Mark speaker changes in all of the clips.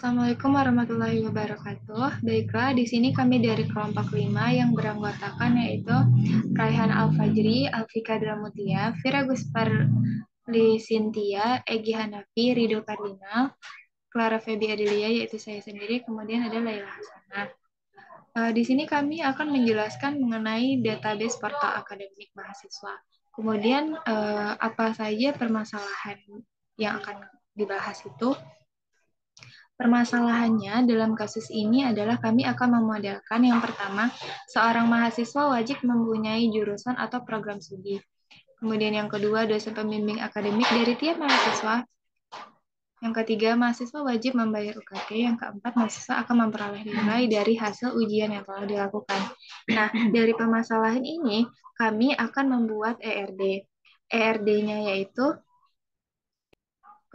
Speaker 1: Assalamualaikum warahmatullahi wabarakatuh. Baiklah, di sini kami dari kelompok 5 yang beranggotakan yaitu Raihan Al-Fajri, Alfika Dramutia, Vira Gusparli Sintia, Egi Hanafi, Rido Kardinal, Clara Febi Adelia, yaitu saya sendiri, kemudian ada Laila Hasanah. Di sini kami akan menjelaskan mengenai database portal akademik mahasiswa. Kemudian apa saja permasalahan yang akan dibahas itu? Permasalahannya dalam kasus ini adalah kami akan memodelkan yang pertama, seorang mahasiswa wajib mempunyai jurusan atau program studi. Kemudian yang kedua, dosen pembimbing akademik dari tiap mahasiswa. Yang ketiga, mahasiswa wajib membayar UKT. Yang keempat, mahasiswa akan memperoleh nilai dari hasil ujian yang telah dilakukan. Nah, dari permasalahan ini, kami akan membuat ERD. ERD-nya yaitu,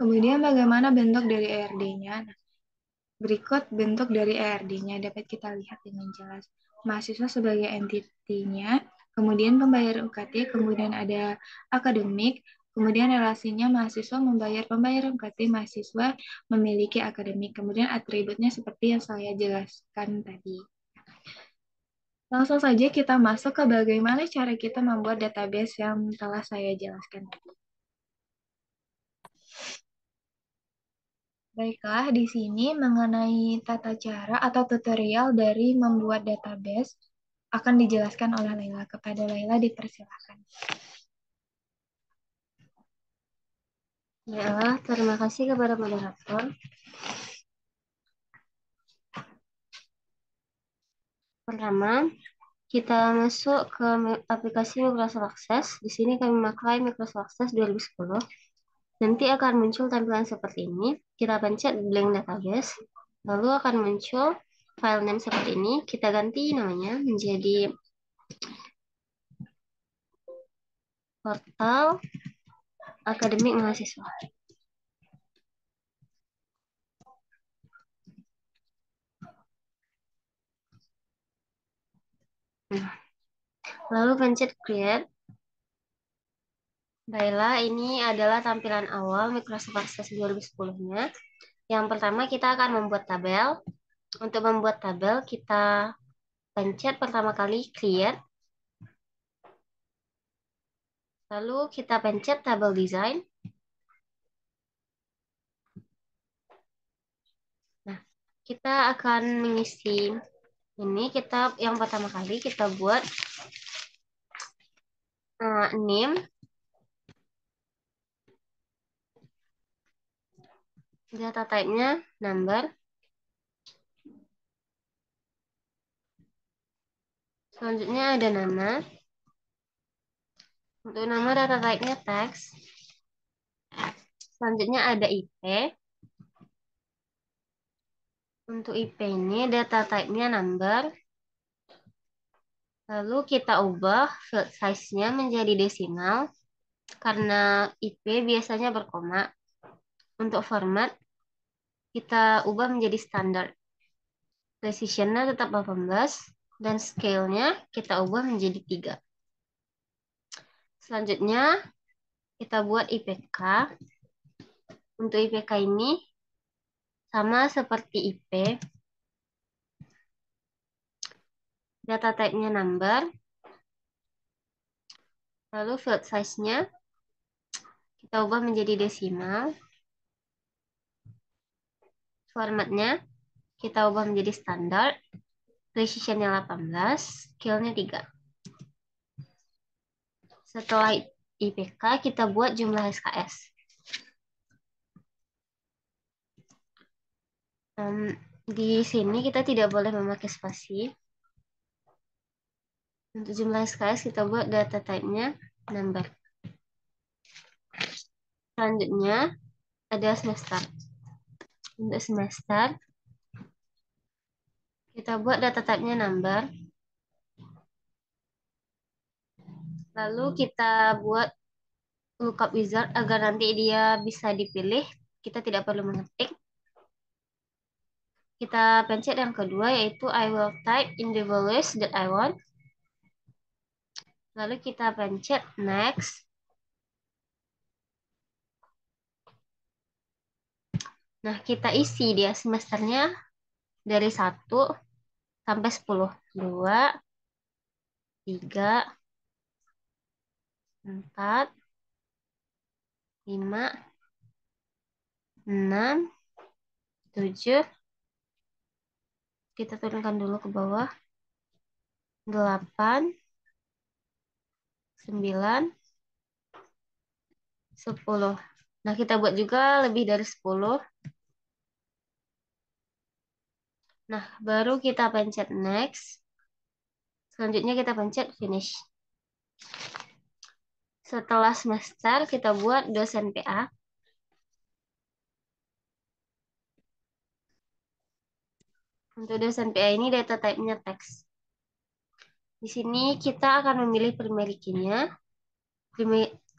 Speaker 1: kemudian bagaimana bentuk dari ERD-nya? Berikut bentuk dari ERD-nya dapat kita lihat dengan jelas. Mahasiswa sebagai entitinya, kemudian pembayar UKT, kemudian ada akademik, kemudian relasinya mahasiswa membayar pembayar UKT, mahasiswa memiliki akademik, kemudian atributnya seperti yang saya jelaskan tadi. Langsung saja kita masuk ke bagaimana cara kita membuat database yang telah saya jelaskan tadi. Baiklah, di sini mengenai tata cara atau tutorial dari membuat database akan dijelaskan oleh Laila. Kepada Laila dipersilakan.
Speaker 2: Ya, terima kasih kepada moderator. Pertama, kita masuk ke aplikasi Microsoft Access. Di sini kami memakai Microsoft Access 2010. Nanti akan muncul tampilan seperti ini. Kita pencet blank database. Lalu akan muncul file name seperti ini. Kita ganti namanya menjadi portal akademik mahasiswa. Lalu pencet create. Baiklah, ini adalah tampilan awal Microsoft Access 2010-nya. Yang pertama kita akan membuat tabel. Untuk membuat tabel kita pencet pertama kali create. Lalu kita pencet tabel design. Nah, kita akan mengisi ini. Yang pertama kali kita buat name, data type-nya number. Selanjutnya ada nama. Untuk nama data type-nya text. Selanjutnya ada IP. Untuk IP ini data type-nya number. Lalu kita ubah field size-nya menjadi desimal. Karena IP biasanya berkoma. Untuk format, kita ubah menjadi standar. Precision-nya tetap 18. Dan scale-nya kita ubah menjadi 3. Selanjutnya, kita buat IPK. Untuk IPK ini, sama seperti IP. Data type-nya number. Lalu field size-nya kita ubah menjadi desimal. Formatnya kita ubah menjadi standar. Precision-nya 18, scale-nya 3. Setelah IPK, kita buat jumlah SKS. Di sini kita tidak boleh memakai spasi. Untuk jumlah SKS kita buat data type-nya number. Selanjutnya ada semester. Untuk semester kita buat data type-nya number. Lalu kita buat lookup wizard agar nanti dia bisa dipilih. Kita tidak perlu mengetik. Kita pencet yang kedua yaitu I will type in the values that I want. Lalu kita pencet next. Nah, kita isi dia semesternya dari 1 sampai 10. 2, 3, 4, 5, 6, 7. Kita turunkan dulu ke bawah. 8, 9, 10. Nah, kita buat juga lebih dari 10. Nah, baru kita pencet next. Selanjutnya kita pencet finish. Setelah semester, kita buat dosen PA. Untuk dosen PA ini data type-nya teks. Di sini kita akan memilih primary key-nya.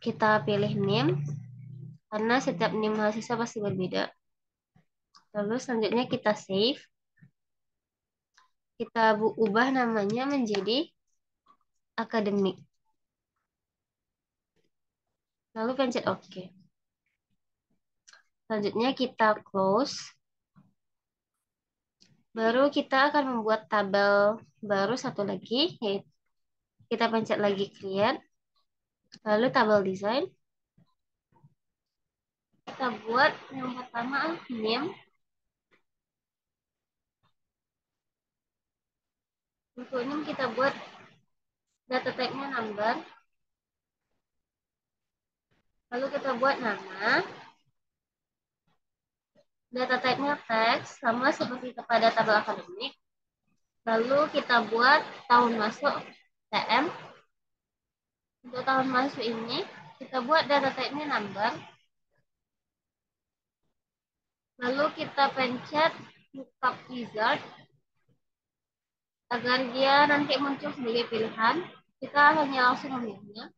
Speaker 2: Kita pilih name, karena setiap name mahasiswa pasti berbeda. Lalu selanjutnya kita save. Kita ubah namanya menjadi akademik. Lalu pencet OK. Selanjutnya kita close. Baru kita akan membuat tabel baru satu lagi, yaitu kita pencet lagi create. Lalu tabel design. Kita buat yang pertama name. Untuk name kita buat data type-nya number. Lalu kita buat nama. Data type-nya teks, sama seperti pada tabel akademik. Lalu kita buat tahun masuk TM. Untuk tahun masuk ini, kita buat data type-nya number. Lalu kita pencet lookup wizard agar dia nanti muncul sebagai pilihan. Kita hanya langsung memilihnya.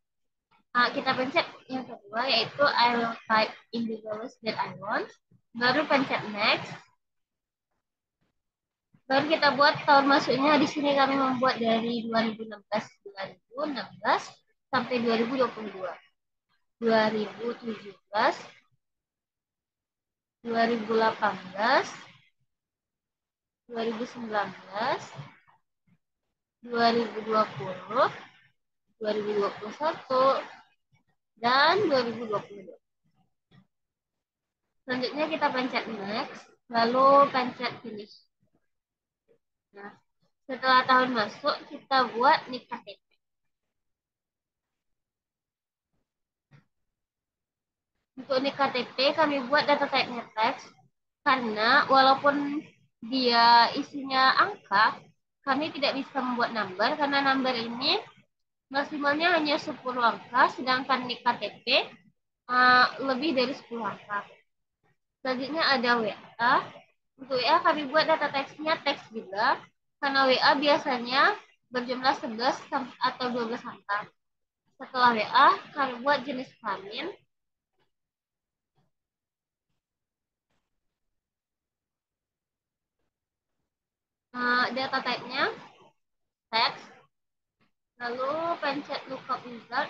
Speaker 2: Nah, kita pencet yang kedua, yaitu I will type in the values that I want. Baru pencet next. Baru kita buat tahun masuknya. Di sini kami membuat dari 2016 sampai 2022. 2017, 2018, 2019, 2020, 2021, dan 2022. Selanjutnya kita pencet next, lalu pencet finish. Nah, setelah tahun masuk, kita buat nik KTP. Untuk nik KTP, kami buat data type-nya teks, karena walaupun dia isinya angka, kami tidak bisa membuat number, karena number ini maksimalnya hanya 10 angka, sedangkan nik KTP lebih dari 10 angka. Selanjutnya ada WA. Untuk WA kami buat data teksnya teks juga, karena WA biasanya berjumlah 11 atau 12 angka. Setelah WA, kami buat jenis kelamin. Data type-nya teks. Lalu pencet lookup wizard.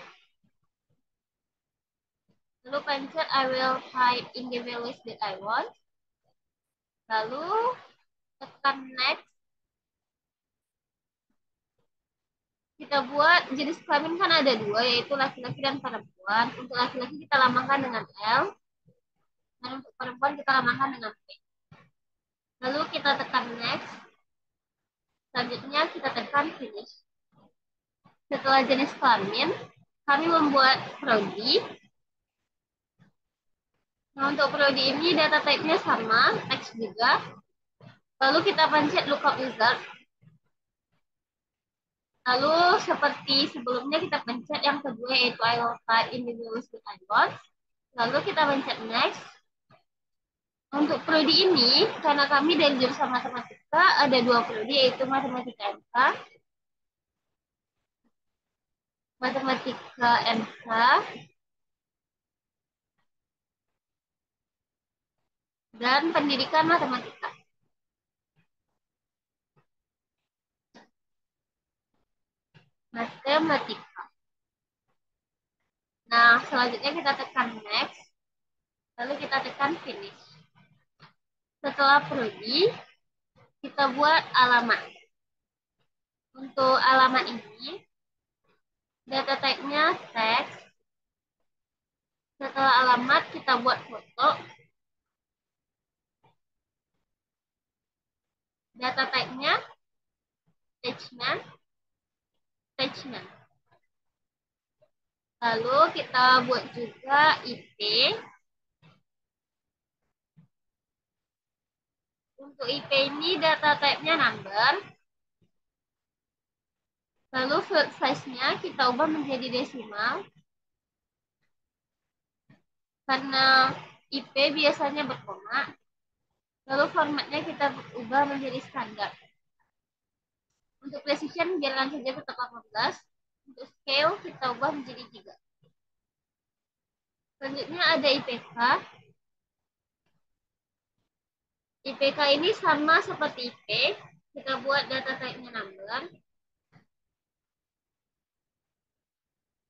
Speaker 2: Lalu pencet I will type in the values that I want. Lalu tekan next. Kita buat jenis kelamin kan ada dua, yaitu laki-laki dan perempuan. Untuk laki-laki kita lambangkan dengan L, dan untuk perempuan kita lambangkan dengan P. Lalu kita tekan next. Selanjutnya kita tekan finish. Setelah jenis kelamin, kami membuat prodi. Nah, untuk prodi ini data type-nya sama, teks juga. Lalu kita pencet lookup wizard. Lalu seperti sebelumnya kita pencet yang kedua, yaitu I will type in the values that I want. Lalu kita pencet next. Untuk prodi ini, karena kami dari jurusan matematika, ada dua prodi, yaitu matematika MK, dan pendidikan matematika. Matematika. Nah, selanjutnya kita tekan next, lalu kita tekan finish. Setelah prodi, kita buat alamat. Untuk alamat ini, data type-nya teks. Setelah alamat, kita buat foto. Data type-nya attachment. Attachment. Lalu kita buat juga IP. Untuk IP ini data type-nya number. Lalu field size-nya kita ubah menjadi desimal. Karena IP biasanya berkoma. Lalu formatnya kita ubah menjadi standar. Untuk precision biarkan saja tetap 18. Untuk scale kita ubah menjadi 3. Selanjutnya ada IPK. IPK ini sama seperti IP. Kita buat data type-nya number.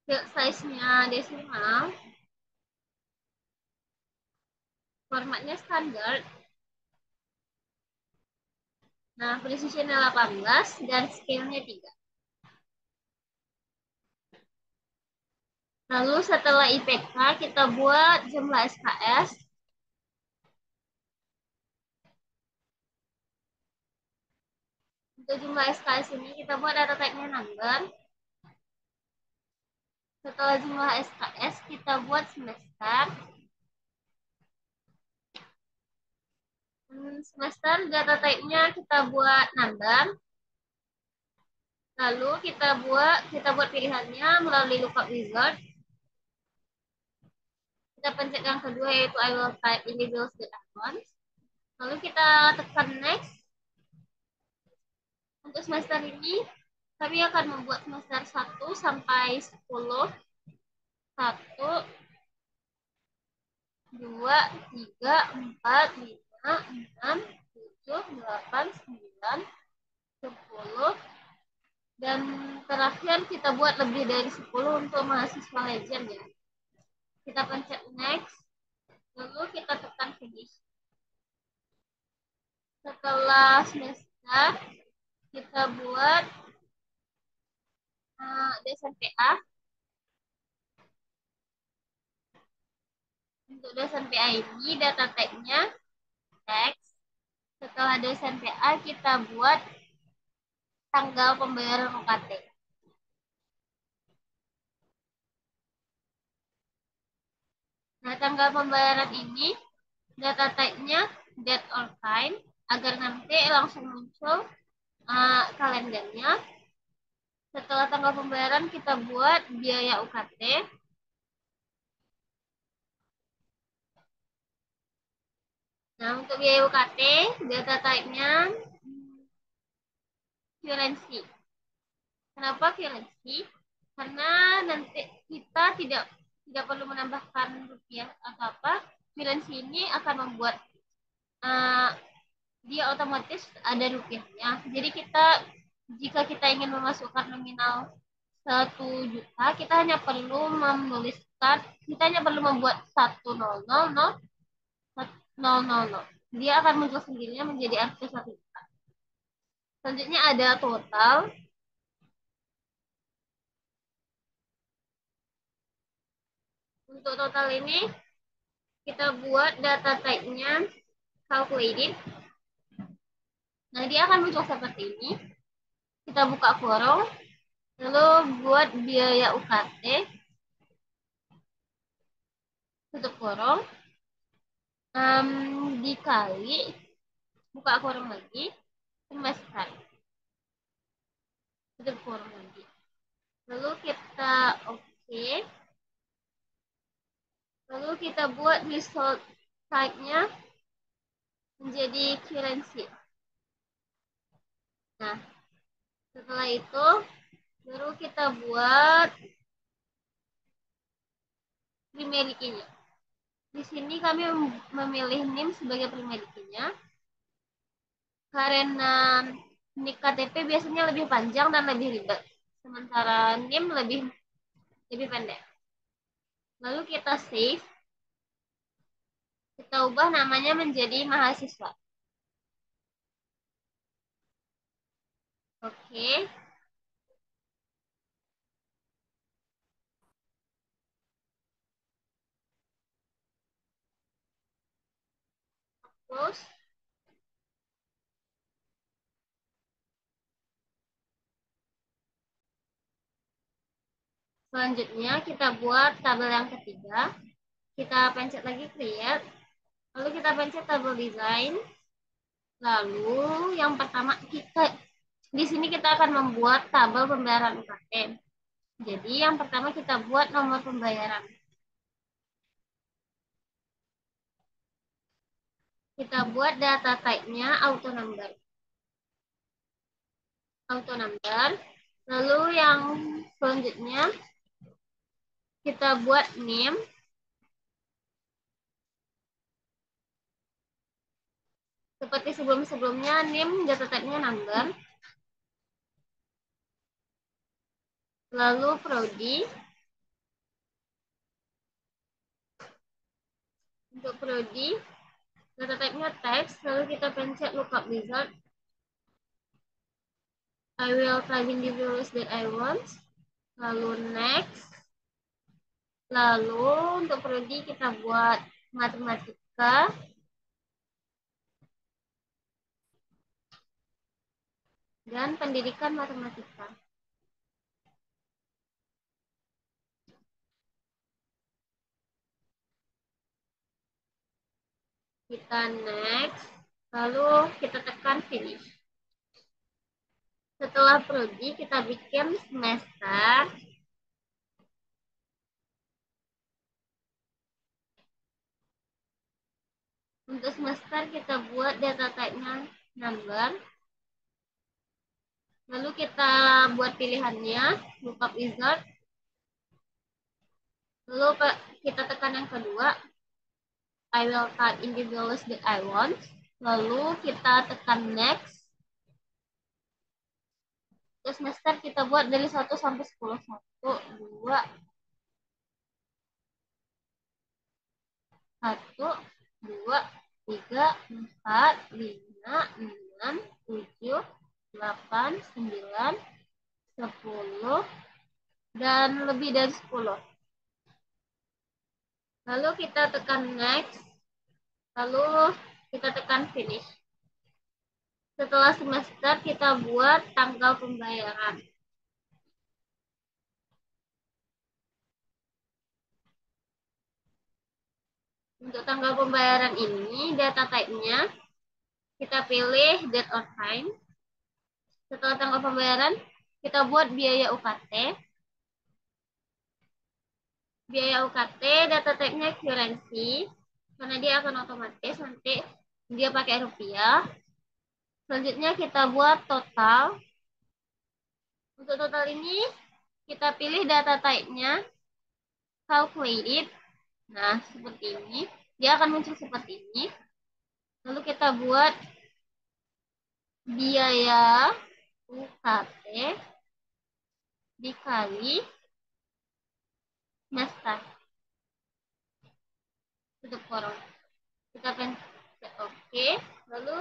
Speaker 2: Field size-nya desimal. Formatnya standar. Nah, precision-nya 18 dan scale-nya 3. Lalu setelah IPK kita buat jumlah SKS. Untuk jumlah SKS ini kita buat data type-nya number. Setelah jumlah SKS kita buat semester. Semester data type-nya kita buat number. Lalu kita buat pilihannya melalui lookup wizard. Kita pencet yang kedua yaitu I will type individuals data once. Lalu kita tekan next. Untuk semester ini kami akan membuat semester 1 sampai 10. 1, 2, 3, 4, 5, 6, 7, 8, 9, 10. Dan terakhir kita buat lebih dari 10 untuk mahasiswa legend ya. Kita pencet next. Lalu kita tekan finish. Setelah semester kita buat dosen PA. Untuk dosen PA ini data type-nya teks. Setelah dosen PA kita buat tanggal pembayaran UKT. Nah, tanggal pembayaran ini data type-nya date or time agar nanti langsung muncul kalendernya. Setelah tanggal pembayaran kita buat biaya UKT. Nah, untuk biaya UKT data type-nya currency. Kenapa currency? Karena nanti kita tidak perlu menambahkan rupiah atau apa. Currency ini akan membuat dia otomatis ada rupiahnya. Jadi jika kita ingin memasukkan nominal 1 juta, kita hanya perlu membuat 100,000. Dia akan muncul sendirinya menjadi angka 1 juta. Selanjutnya ada total. Untuk total ini kita buat data type-nya calculated. Nah, dia akan muncul seperti ini. Kita buka form, lalu buat biaya UKT, tutup form, dikali, buka form lagi, semester, tutup form lagi. Lalu kita oke. Lalu kita buat result type-nya menjadi currency. Nah, setelah itu baru kita buat primary key-nya. Di sini kami memilih NIM sebagai primary key-nya karena NIK KTP biasanya lebih panjang dan lebih ribet, sementara NIM lebih pendek. Lalu kita save, kita ubah namanya menjadi mahasiswa. Oke, terus selanjutnya kita buat tabel yang ketiga. Kita pencet lagi create, lalu kita pencet tabel design. Lalu yang pertama kita di sini kita akan membuat tabel pembayaran UKT. Jadi yang pertama kita buat nomor pembayaran. Kita buat data type-nya auto number. Auto number. Lalu yang selanjutnya kita buat name. Seperti sebelum-sebelumnya, name data type-nya number. Lalu prodi. Untuk prodi, data type-nya text. Lalu kita pencet lookup wizard. I will type in the values that I want. Lalu next. Lalu untuk prodi kita buat matematika. Dan pendidikan matematika. Kita next, lalu kita tekan finish. Setelah prodi, kita bikin semester. Untuk semester kita buat data type-nya number. Lalu kita buat pilihannya, lookup wizard. Lalu kita tekan yang kedua, I will type in the values that I want. Lalu kita tekan next. Untuk semester kita buat dari 1 sampai 10. 1, 2, 1, 2, 3, 4, 5, 6, 7, 8, 9, 10, dan lebih dari 10. Lalu kita tekan next, lalu kita tekan finish. Setelah semester kita buat tanggal pembayaran. Untuk tanggal pembayaran ini, data type-nya kita pilih date or time. Setelah tanggal pembayaran, kita buat biaya UKT. Biaya UKT, data type-nya currency, karena dia akan otomatis nanti dia pakai rupiah. Selanjutnya kita buat total. Untuk total ini, kita pilih data type-nya calculated. Nah, seperti ini. Dia akan muncul seperti ini. Lalu kita buat biaya UKT dikali semester. Tutup kurung. Kita pencet OK. Lalu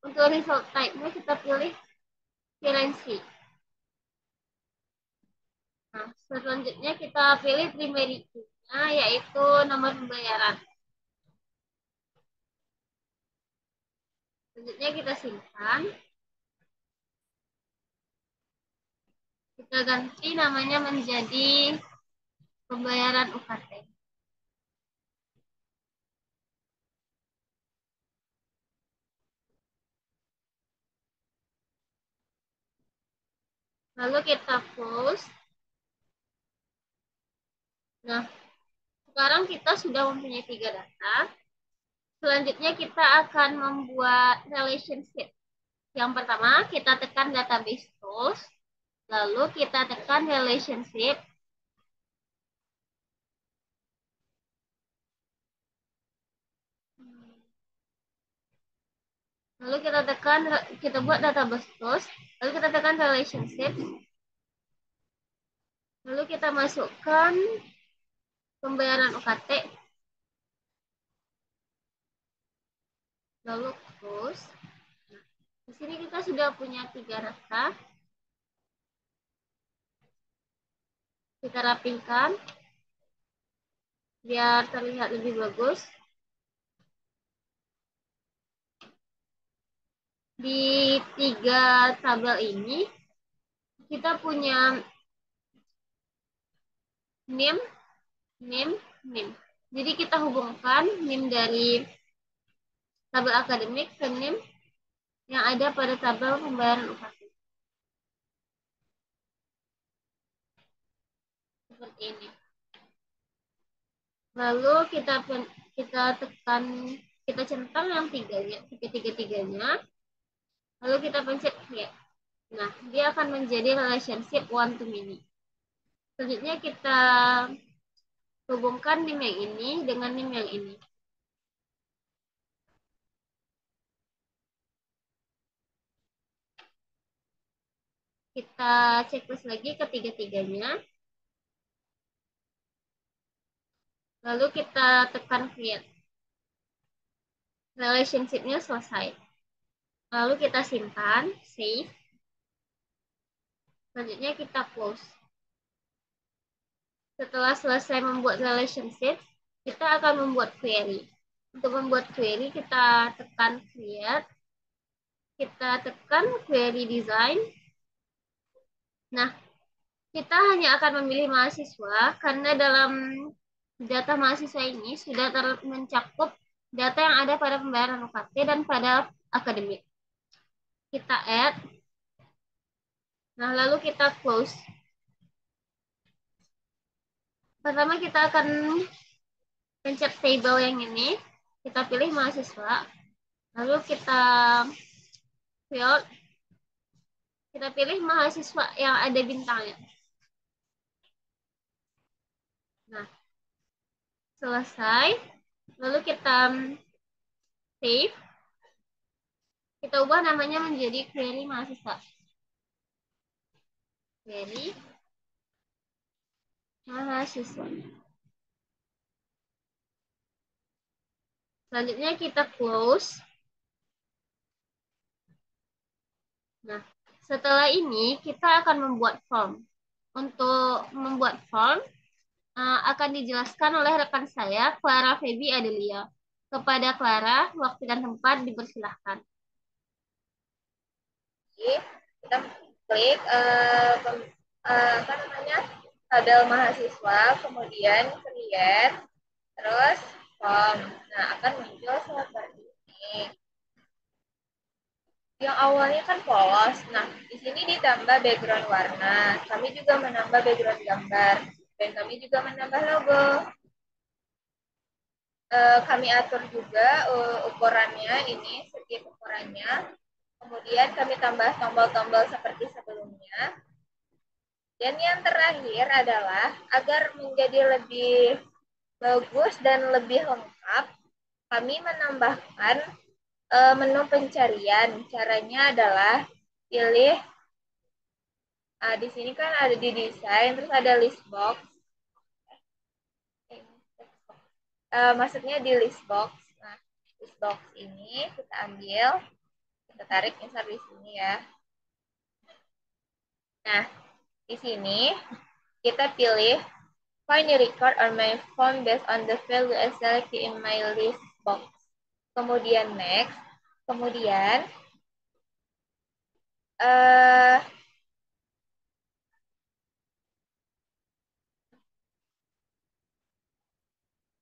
Speaker 2: untuk result type-nya kita pilih currency. Nah, selanjutnya kita pilih primary key-nya, yaitu nomor pembayaran. Selanjutnya kita simpan. Kita ganti namanya menjadi pembayaran UKT. Lalu kita close. Nah, sekarang kita sudah mempunyai 3 data. Selanjutnya kita akan membuat relationship. Yang pertama, kita tekan database tools. Lalu kita tekan relationship. Lalu kita buat database tools. Lalu kita tekan relationship. Lalu kita masukkan pembayaran UKT. Lalu close. Nah, di sini kita sudah punya 3 data. Kita rapihkan biar terlihat lebih bagus. Di tiga tabel ini kita punya NIM, NIM, NIM. Jadi kita hubungkan NIM dari tabel akademik ke NIM yang ada pada tabel pembayaran UKT. Seperti ini. Lalu kita tekan, kita centang yang tiga-tiganya. Lalu kita pencet create. Nah, dia akan menjadi relationship one to many. Selanjutnya kita hubungkan NIM yang ini dengan NIM yang ini. Kita checklist lagi ketiga-tiganya. Lalu kita tekan create. Relationship-nya selesai. Lalu kita simpan, save. Selanjutnya kita close. Setelah selesai membuat relationship, kita akan membuat query. Untuk membuat query, kita tekan create. Kita tekan query design. Nah, kita hanya akan memilih mahasiswa karena dalam data mahasiswa ini sudah mencakup data yang ada pada pembayaran UKT dan pada akademik. Kita add. Nah, lalu kita close. Pertama kita akan pencet table yang ini. Kita pilih mahasiswa. Lalu kita field. Kita pilih mahasiswa yang ada bintangnya. Nah, selesai. Lalu kita save. Kita ubah namanya menjadi query mahasiswa. Query mahasiswa. Selanjutnya kita close. Nah, setelah ini kita akan membuat form. Untuk membuat form akan dijelaskan oleh rekan saya, Clara Feby Adelia. Kepada Clara, waktu dan tempat dipersilahkan.
Speaker 1: Jadi, kita klik apa namanya tabel mahasiswa, kemudian create, terus form. Nah, akan muncul seperti ini. Yang awalnya kan polos. Nah, di sini ditambah background warna. Kami juga menambah background gambar. Dan kami juga menambah logo. Kami atur juga ukurannya, ini setiap ukurannya. Kemudian kami tambah tombol-tombol seperti sebelumnya. Dan yang terakhir adalah agar menjadi lebih bagus dan lebih lengkap, kami menambahkan menu pencarian. Caranya adalah pilih di sini kan ada di desain, terus ada list box. Maksudnya di list box. Nah, list box ini kita ambil, kita tarik insert di sini ya. Nah, di sini kita pilih find a record on my phone based on the value I selected in my list box. Kemudian next, kemudian uh,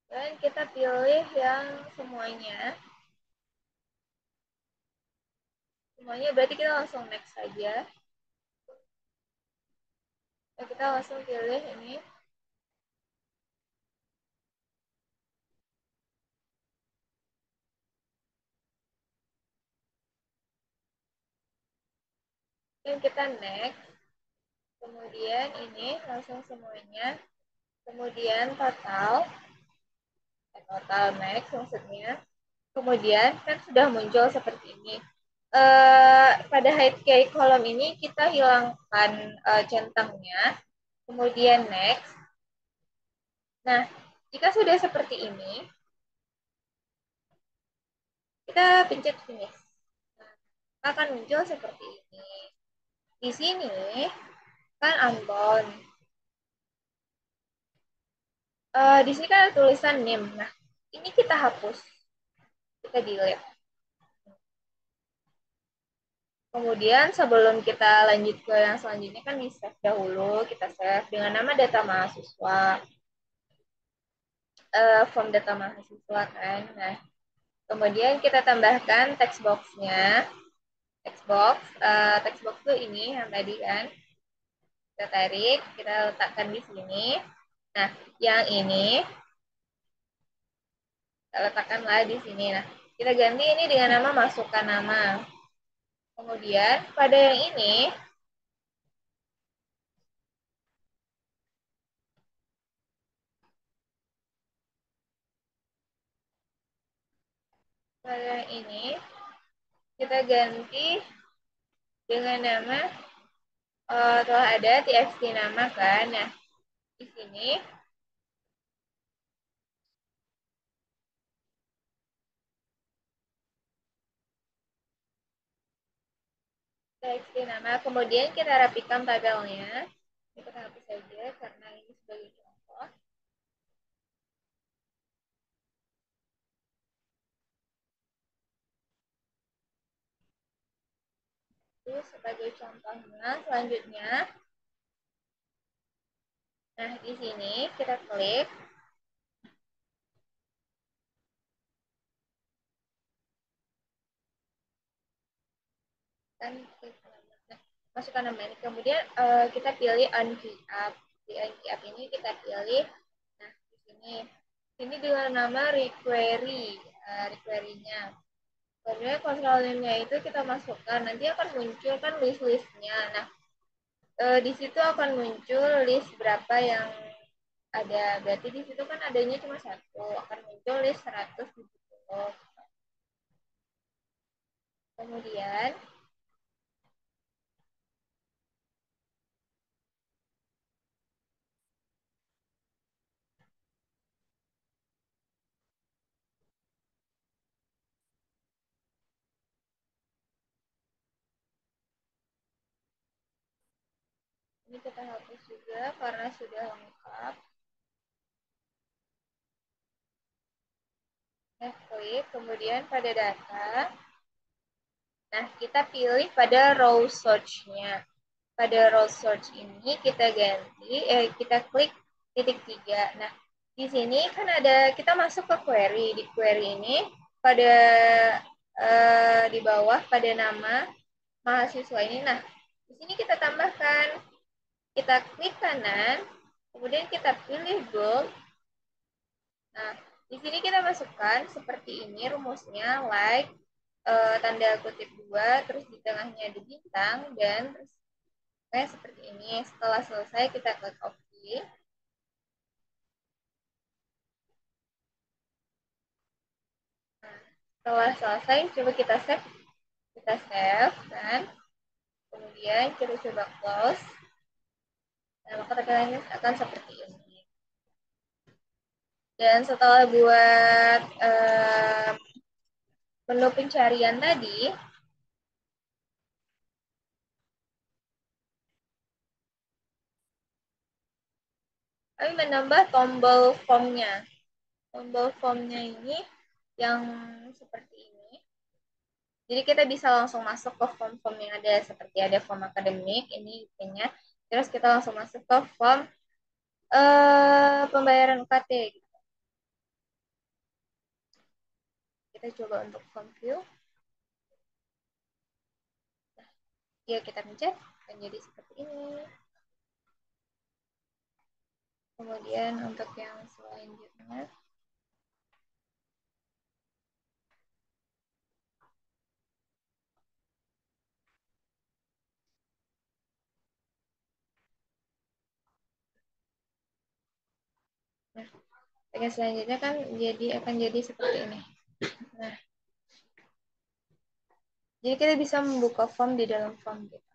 Speaker 1: dan kita pilih yang semuanya. Semuanya berarti kita langsung next saja. Nah, kita langsung pilih ini. Dan kita next. Kemudian ini langsung semuanya. Kemudian total next maksudnya. Kemudian kan sudah muncul seperti ini. Pada hide key kolom ini kita hilangkan centangnya. Kemudian next. Nah, jika sudah seperti ini, kita pencet finish. Nah, akan muncul seperti ini. Di sini kan unbound. Di sini kan ada tulisan name. Nah, ini kita hapus, kita delete. Kemudian sebelum kita lanjut ke yang selanjutnya kan di save dahulu, kita save dengan nama data mahasiswa, form data mahasiswa kan. Nah, kemudian kita tambahkan text box-nya. Text box tuh ini yang tadi kan kita tarik, kita letakkan di sini. Nah, yang ini kita letakkanlah di sini. Nah, kita ganti ini dengan nama masukkan nama. Kemudian pada yang ini kita ganti dengan nama telah ada txt nama kan. Nah, di sini txt nama, kemudian kita rapikan tabelnya. Ini kita hapus saja karena ini sebagai contoh. Itu sebagai contohnya. Selanjutnya, nah di sini kita klik kan nah, masukkan nama ini. Kemudian kita pilih on key up. Di on key up ini kita pilih, nah di sini ini dengan nama requery, requery-nya. Kemudian control name-nya itu kita masukkan, nanti akan muncul kan list-listnya. Nah, di situ akan muncul list berapa yang ada. Berarti di situ kan adanya cuma satu, akan muncul list 170. Kemudian ini kita hapus juga karena sudah lengkap. Nah, klik, kemudian pada data. Nah, kita pilih pada row search-nya. Pada row search ini kita ganti, kita klik titik 3. Nah, di sini kan ada, kita masuk ke query. Di query ini pada di bawah pada nama mahasiswa ini. Nah, di sini kita tambahkan, kita klik kanan, kemudian kita pilih gold. Nah, di sini kita masukkan seperti ini rumusnya, like, tanda kutip 2, terus di tengahnya ada bintang, dan terus kayak seperti ini. Setelah selesai kita klik OK. Nah, setelah selesai coba kita save kan. Kemudian kita coba close. Nah, maka tampilannya akan seperti ini. Dan setelah buat menu pencarian tadi, kami menambah tombol formnya. Tombol formnya ini yang seperti ini. Jadi kita bisa langsung masuk ke form-form yang ada, seperti ada form akademik, ini IP-nya. Terus kita langsung masuk ke form pembayaran UKT. Kita coba untuk form view. Nah, ya kita pencet, akan jadi seperti ini. Kemudian untuk yang selanjutnya, nah, yang selanjutnya kan akan jadi seperti ini. Nah, jadi kita bisa membuka form di dalam form gitu.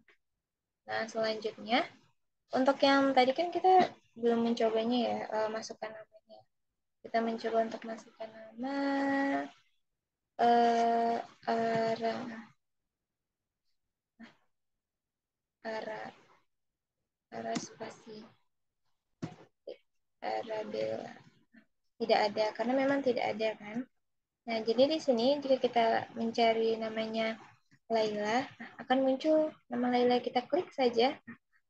Speaker 1: Nah, selanjutnya untuk yang tadi kan kita belum mencobanya ya, masukkan namanya. Kita mencoba untuk masukkan nama ara ara ara spasi Arabella. tidak ada karena memang tidak ada kan. Nah, jadi di sini jika kita mencari namanya Laila, akan muncul nama Laila, kita klik saja,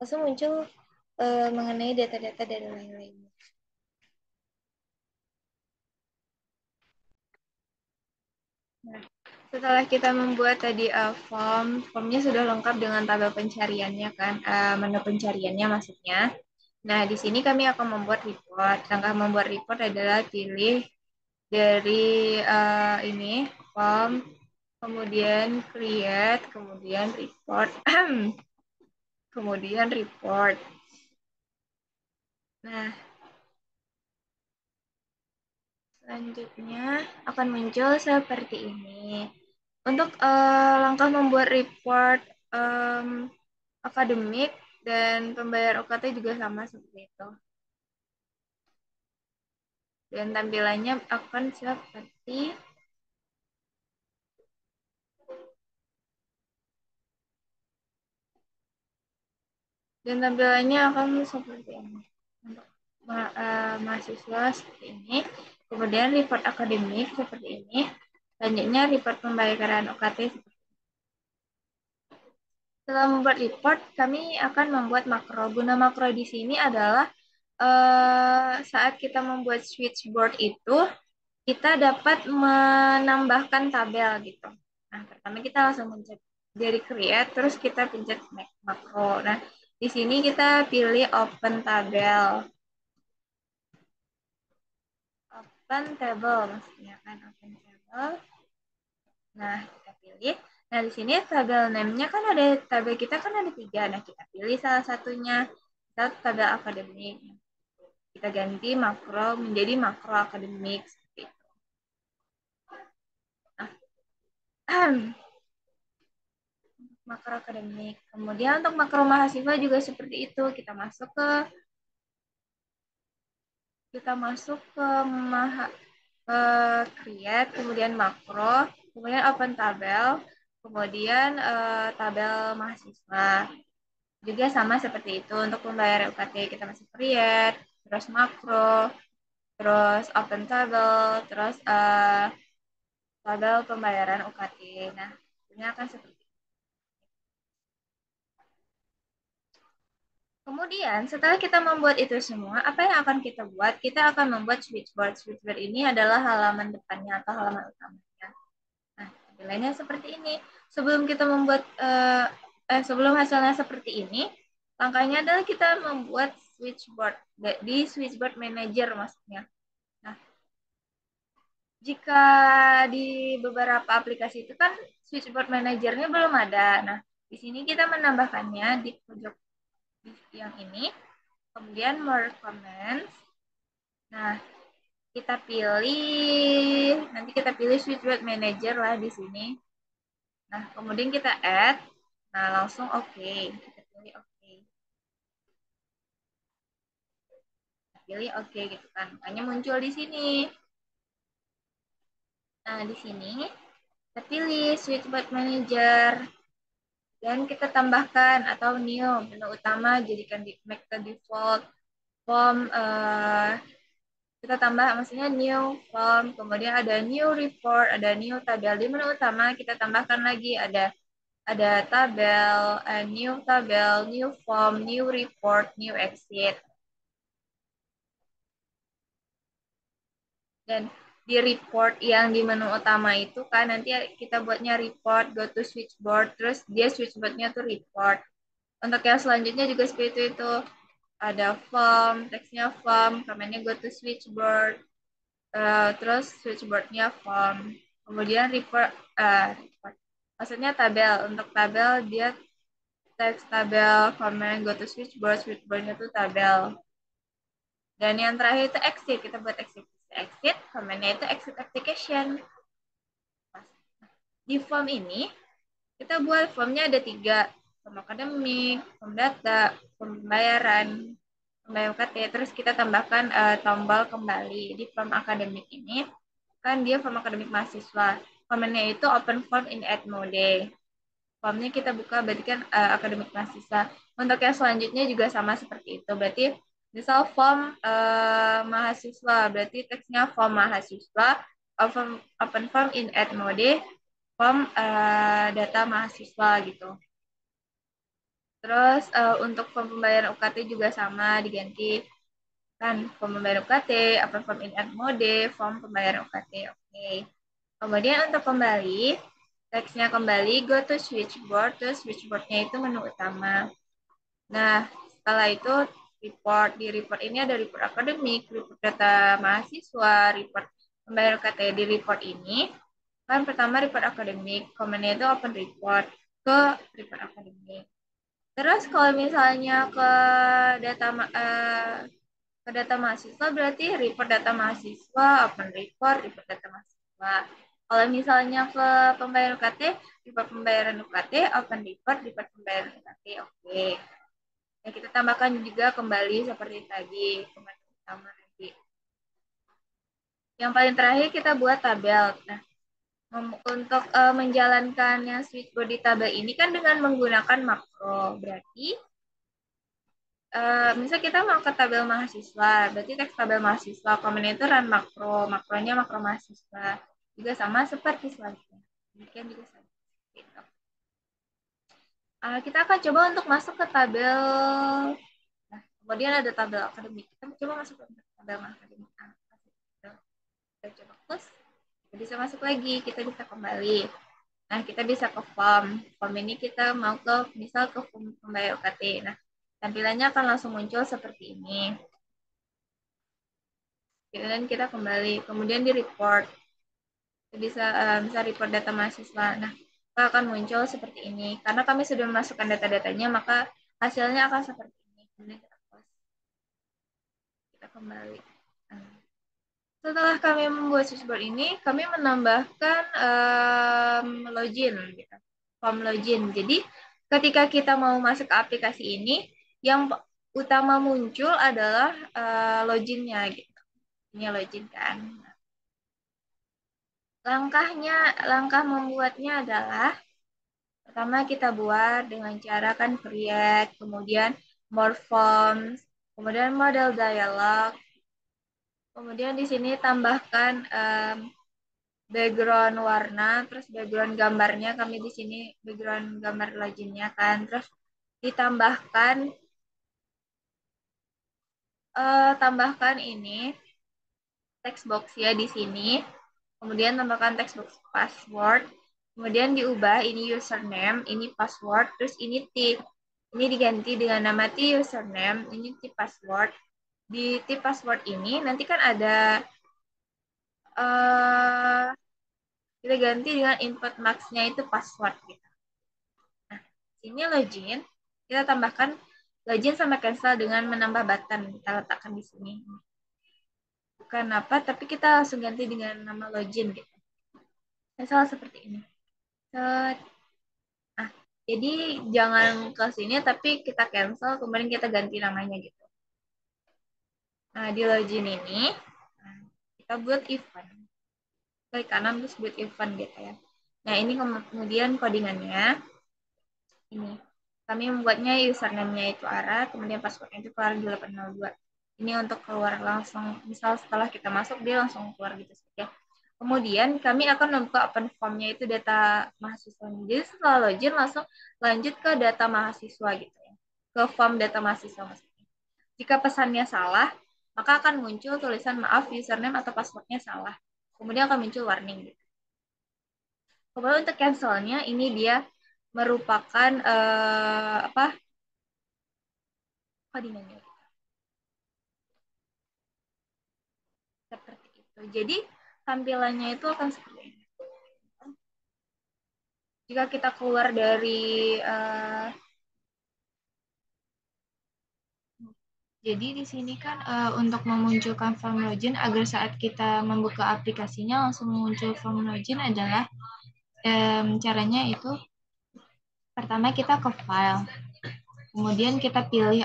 Speaker 1: langsung muncul mengenai data-data dari Laila ini. Nah, setelah kita membuat tadi formnya sudah lengkap dengan tabel pencariannya kan, menu pencariannya maksudnya. Nah, di sini kami akan membuat report. Langkah membuat report adalah pilih dari ini form, kemudian create, kemudian report, kemudian report. Nah, selanjutnya akan muncul seperti ini. Untuk langkah membuat report akademik dan pembayar UKT juga sama seperti itu. Dan tampilannya akan seperti ini untuk mahasiswa seperti ini, kemudian report akademik seperti ini, selanjutnya report pembayaran UKT. Setelah membuat report, kami akan membuat makro. Guna makro di sini adalah saat kita membuat switchboard itu, kita dapat menambahkan tabel gitu. Nah, pertama kita langsung pencet dari create, terus kita pencet makro. Nah, di sini kita pilih open tabel. Open table maksudnya kan, open table. Nah, kita pilih. Nah, di sini tabel name-nya kan ada, tabel kita kan ada 3. Nah, kita pilih salah satunya. Kita tabel akademik. Kita ganti makro menjadi makro akademik seperti itu. Nah, makro akademik. Kemudian untuk makro mahasiswa juga seperti itu. Kita masuk ke create, kemudian makro, kemudian open tabel, kemudian tabel mahasiswa. Juga sama seperti itu untuk pembayaran UKT, kita masuk create, terus makro, terus open tabel, terus tabel pembayaran UKT. Nah, ini akan seperti itu. Kemudian, setelah kita membuat itu semua, apa yang akan kita buat? Kita akan membuat switchboard. Switchboard ini adalah halaman depannya atau halaman utamanya. Nah, tampilannya seperti ini. Sebelum kita membuat, sebelum hasilnya seperti ini, langkahnya adalah kita membuat switchboard di switchboard manager maksudnya. Nah, jika di beberapa aplikasi itu kan switchboard manajernya belum ada. Nah, di sini kita menambahkannya di pojok yang ini. Kemudian more comments. Nah, nanti kita pilih switchboard manager lah di sini. Nah, kemudian kita add. Nah, langsung oke. Kita pilih oke. Pilih oke gitu kan. Makanya muncul di sini. Nah, di sini kita pilih switchboard manager. Dan kita tambahkan atau new menu utama, jadikan make the default form, kita tambah maksudnya new form, kemudian ada new report, ada new tabel. Di menu utama kita tambahkan lagi ada tabel, new form, new report, new exit. Dan di report yang di menu utama itu kan nanti kita buatnya report, go to switchboard, terus dia switchboardnya tuh report. Untuk yang selanjutnya juga seperti itu. Ada form, teksnya form, komennya go to switchboard, terus switchboardnya form. Kemudian report. Maksudnya tabel. Untuk tabel dia teks tabel, comment, go to switchboard, switchboardnya tuh tabel. Dan yang terakhir itu exit, kita buat exit, komennya itu exit application. Di form ini, kita buat formnya ada 3, form akademik, form data, form pembayaran, pembayaran UKT, terus kita tambahkan tombol kembali. Di form akademik ini, kan dia form akademik mahasiswa. Formatnya itu open form in add mode. Formnya kita buka, berarti kan akademik mahasiswa. Untuk yang selanjutnya juga sama seperti itu. Berarti Misal form mahasiswa, berarti teksnya form mahasiswa, open form in add mode, form data mahasiswa gitu. Terus untuk form pembayaran UKT juga sama diganti kan form pembayaran UKT, open form in add mode, form pembayaran UKT. Oke. Kemudian untuk kembali, teksnya kembali go to switchboard, terus switchboardnya itu menu utama. Nah, setelah itu report. Di report ini ada report akademik, report data mahasiswa, report pembayaran UKT. Di report ini, kan pertama report akademik, komennya itu open report ke report akademik. Terus kalau misalnya data ke data mahasiswa berarti report data mahasiswa, open report, report data mahasiswa. Kalau misalnya ke pembayaran UKT, report pembayaran UKT, open report, report pembayaran UKT. Oke. Ya, kita tambahkan juga kembali seperti tadi, kembali utama nanti. Yang paling terakhir kita buat tabel. Nah, untuk menjalankan yang switchboard di tabel ini kan dengan menggunakan makro. Berarti, misalnya kita mau ke tabel mahasiswa, berarti teks tabel mahasiswa, komen itu run makro, makronya makro mahasiswa. Juga sama seperti selanjutnya. Demikian juga sama. Gitu. Kita akan coba untuk masuk ke tabel. Nah, kemudian ada tabel akademik. Kita coba masuk ke tabel akademik. Kita coba close. Kita bisa masuk lagi. Kita bisa kembali. Nah, kita bisa ke form. Form ini kita mau ke, misal ke form pembayar UKT. Nah, tampilannya akan langsung muncul seperti ini. Dan kita kembali. Kemudian di report. Kita bisa report data mahasiswa. Nah, maka akan muncul seperti ini. Karena kami sudah memasukkan data-datanya, maka hasilnya akan seperti ini. Kemudian kita close. Kita kembali. Nah, setelah kami membuat switchboard ini, kami menambahkan login, gitu. Form login. Jadi, ketika kita mau masuk ke aplikasi ini, yang utama muncul adalah loginnya, gitu. Ini login kan. Langkah membuatnya adalah pertama kita buat dengan cara kan create, kemudian more forms, kemudian model dialog, kemudian di sini tambahkan background warna, terus background gambarnya kami di sini background gambar loginnya kan, terus ditambahkan tambahkan ini text box ya di sini, kemudian tambahkan text box password, kemudian diubah ini username, ini password, terus ini tip, ini diganti dengan nama T username, ini tip password. Di tip password ini nanti kan ada kita ganti dengan input max-nya itu password gitu. Nah, sini login, kita tambahkan login sama cancel dengan menambah button, kita letakkan di sini. Bukan apa, tapi kita langsung ganti dengan nama login gitu. Cancel seperti ini. Set. Nah, jadi jangan ke sini tapi kita cancel, kemudian kita ganti namanya gitu. Nah, di login ini, kita buat event. Klik kanan terus buat event gitu ya. Nah, ini kemudian codingannya. Ini. Kami membuatnya username-nya itu arah, kemudian password-nya itu keluar 802. Ini untuk keluar langsung, misal setelah kita masuk, dia langsung keluar gitu saja. Kemudian kami akan membuka open form-nya itu data mahasiswa. Jadi setelah login langsung lanjut ke data mahasiswa gitu ya. Ke form data mahasiswa maksudnya. Jika pesannya salah, maka akan muncul tulisan maaf username atau password-nya salah. Kemudian akan muncul warning gitu. Kemudian untuk cancel-nya ini dia merupakan apa? Codingannya seperti itu. Jadi tampilannya itu akan seperti ini. Jika kita keluar dari jadi di sini kan untuk memunculkan form login agar saat kita membuka aplikasinya langsung muncul form login adalah caranya itu pertama kita ke file, kemudian kita pilih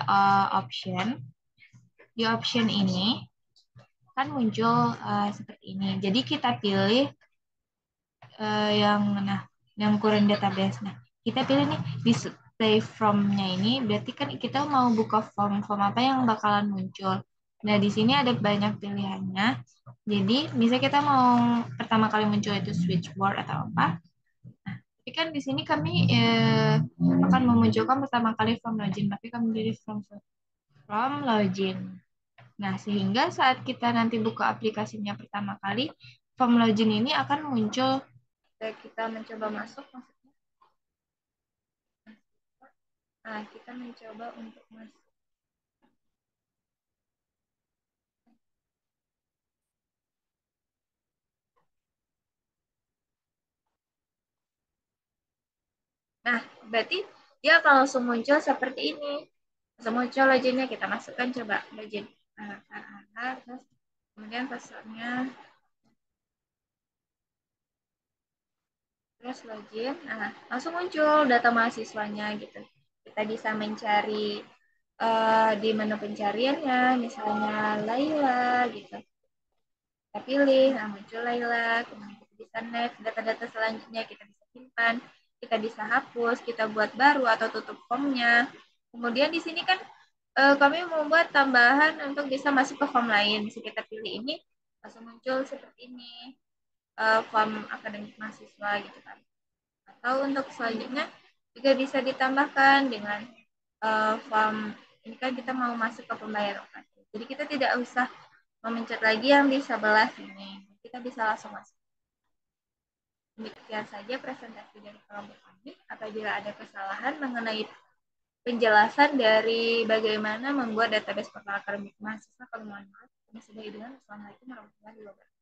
Speaker 1: option. Di option ini kan muncul seperti ini. Jadi kita pilih yang current database. Nah, kita pilih nih play from-nya ini berarti kan kita mau buka form apa yang bakalan muncul. Nah, di sini ada banyak pilihannya. Jadi, bisa kita mau pertama kali muncul itu switchboard atau apa. Tapi kan di sini kami akan memunculkan pertama kali from login, tapi kami pilih from login. Nah, sehingga saat kita nanti buka aplikasinya pertama kali, form login ini akan muncul. Kita mencoba masuk, maksudnya. Nah, kita mencoba untuk masuk. Nah, berarti dia akan langsung muncul seperti ini. Langsung muncul loginnya, kita masukkan coba login. Terus kemudian passwordnya, terus login. Nah, langsung muncul data mahasiswanya gitu. Kita bisa mencari di menu pencariannya, misalnya Laila gitu. Kita pilih, nah muncul Laila, kemudian kita bisa next, data-data selanjutnya kita bisa simpan, kita bisa hapus, kita buat baru atau tutup formnya. Kemudian di sini kan kami membuat tambahan untuk bisa masuk ke form lain. Bisa kita pilih ini, langsung muncul seperti ini, form akademik mahasiswa gitu kan. Atau untuk selanjutnya juga bisa ditambahkan dengan form, ini kan kita mau masuk ke pembayaran UKT. Jadi kita tidak usah memencet lagi yang di sebelah sini. Kita bisa langsung masuk. Demikian saja presentasi dari kelompok kami. Apabila ada kesalahan mengenai penjelasan dari bagaimana membuat database portal akademik mahasiswa, kami mohon maaf. Kami sudahi dengan Assalamualaikum warahmatullahi wabarakatuh.